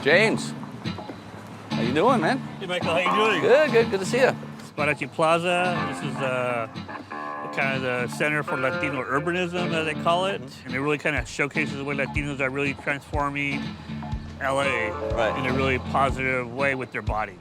James, how you doing, man? Hey, Michael, how you doing? Good to see you. Sparachi Plaza. This is kind of the center for Latino urbanism, as they call it. And it really kind of showcases the way Latinos are really transforming LA in a really positive way with their bodies.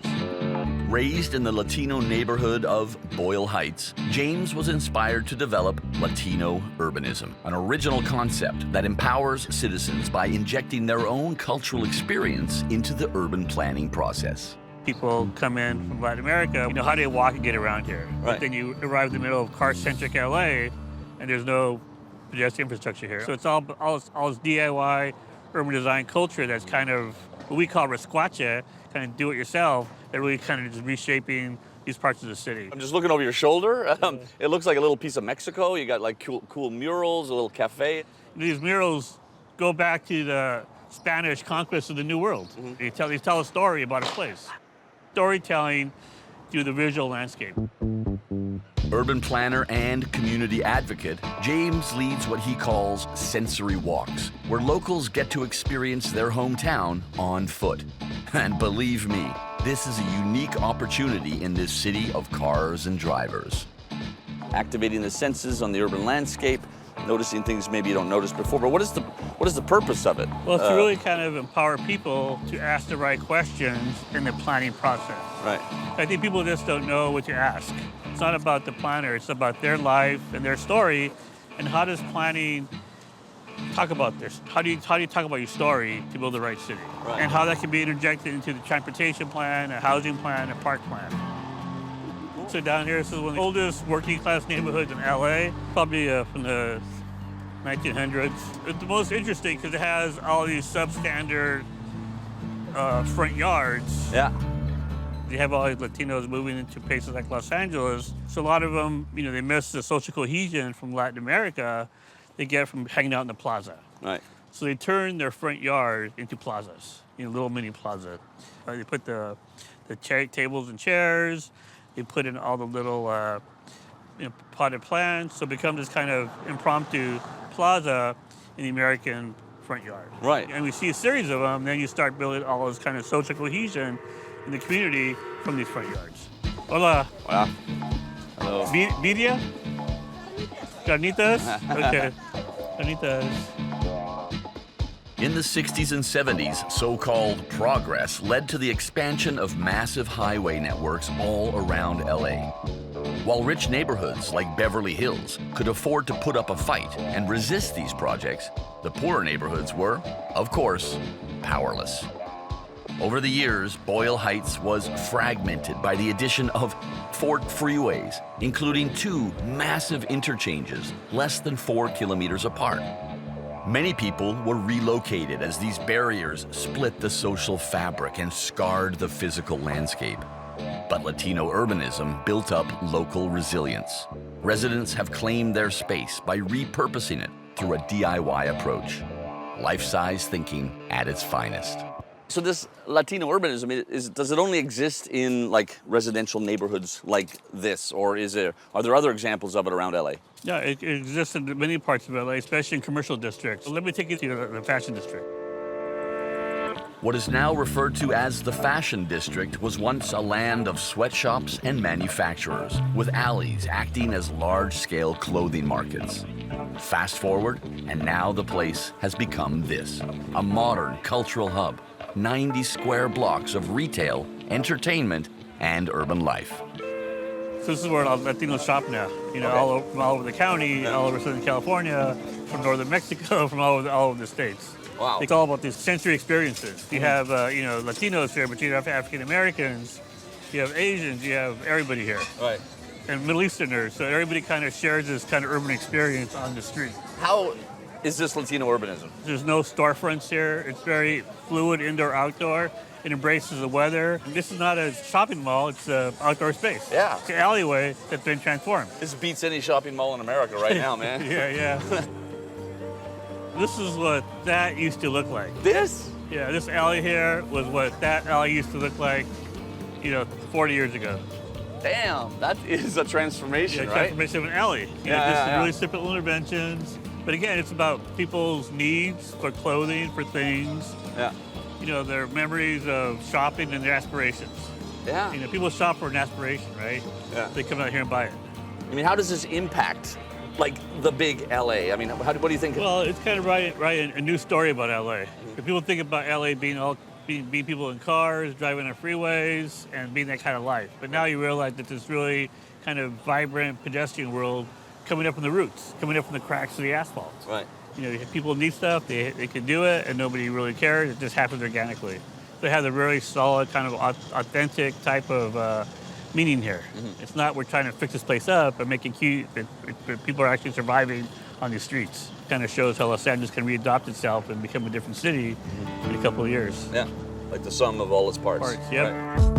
Raised in the Latino neighborhood of Boyle Heights, James was inspired to develop Latino Urbanism, an original concept that empowers citizens by injecting their own cultural experience into the urban planning process. People come in from Latin America, how do you walk and get around here? Right. But then you arrive in the middle of car-centric LA, and there's no pedestrian infrastructure here. So it's all this DIY urban design culture that's kind of what we call resquache, kind of do-it-yourself, that really kind of is reshaping these parts of the city. I'm just looking over your shoulder. It looks like a little piece of Mexico. You got like cool murals, a little cafe. These murals go back to the Spanish conquest of the New World. They tell a story about a place. Storytelling through the visual landscape. Urban planner and community advocate, James leads what he calls sensory walks, where locals get to experience their hometown on foot. And believe me, this is a unique opportunity in this city of cars and drivers. Activating the senses on the urban landscape, noticing things maybe you don't notice before. But what is the purpose of it? Well, it's to really kind of empower people to ask the right questions in the planning process. Right. I think people just don't know what to ask. It's not about the planner, it's about their life and their story, and how does planning talk about this? How do you talk about your story to build the right city? Right. And how that can be interjected into the transportation plan, a housing plan, a park plan. So down here, this is one of the oldest working class neighborhoods in LA, probably from the 1900s. It's the most interesting because it has all these substandard front yards. Yeah. You have all these Latinos moving into places like Los Angeles. So a lot of them, they miss the social cohesion from Latin America they get from hanging out in the plaza. Right. So they turn their front yard into plazas, little mini plaza. They put the tables and chairs. They put in all the little potted plants. So it becomes this kind of impromptu plaza in the American front yard. Right. And we see a series of them. Then you start building all this kind of social cohesion in the community from these front yards. Hola. Wow. Hello. Vidia? Carnitas? Okay. Carnitas. In the 60s and 70s, so-called progress led to the expansion of massive highway networks all around LA. While rich neighborhoods like Beverly Hills could afford to put up a fight and resist these projects, the poorer neighborhoods were, of course, powerless. Over the years, Boyle Heights was fragmented by the addition of 4 freeways, including 2 massive interchanges less than 4 kilometers apart. Many people were relocated as these barriers split the social fabric and scarred the physical landscape. But Latino urbanism built up local resilience. Residents have claimed their space by repurposing it through a DIY approach. Life-size thinking at its finest. So this Latino urbanism, does it only exist in like residential neighborhoods like this, or are there other examples of it around LA? Yeah, it exists in many parts of LA, especially in commercial districts. Let me take you to the fashion district. What is now referred to as the Fashion District was once a land of sweatshops and manufacturers, with alleys acting as large-scale clothing markets. Fast forward, and now the place has become this, a modern cultural hub, 90 square blocks of retail, entertainment, and urban life. So this is where Latinos shop now, okay. all over the county, all over Southern California, from northern Mexico, from all over the states. Wow. It's all about these sensory experiences. You have, Latinos here, but you have African Americans, you have Asians, you have everybody here. Right. And Middle Easterners, so everybody kind of shares this kind of urban experience on the street. How is this Latino urbanism? There's no storefronts here. It's very fluid, indoor-outdoor. It embraces the weather. This is not a shopping mall, it's an outdoor space. Yeah. It's an alleyway that's been transformed. This beats any shopping mall in America right now, man. Yeah. This is what that used to look like. This? Yeah, this alley here was what that alley used to look like, 40 years ago. Damn, that is a transformation, right? Transformation of an alley. Yeah, Really simple interventions. But again, it's about people's needs for clothing, for things. Yeah. you know, their memories of shopping and their aspirations. Yeah. You know, people shop for an aspiration, right? Yeah. They come out here and buy it. I mean, how does this impact, like, the big LA? I mean, what do you think? Well, it's kind of writing a new story about LA. If people think about LA being people in cars, driving on freeways, and being that kind of life. But now you realize that this really kind of vibrant pedestrian world coming up from the roots, coming up from the cracks of the asphalt. Right. You know, if people need stuff, they can do it, and nobody really cares. It just happens organically. They have a really solid, kind of authentic type of meaning here. It's not we're trying to fix this place up and make it cute, but people are actually surviving on these streets. It kind of shows how Los Angeles can readopt itself and become a different city in a couple of years. Yeah, like the sum of all its parts. Yep. Right.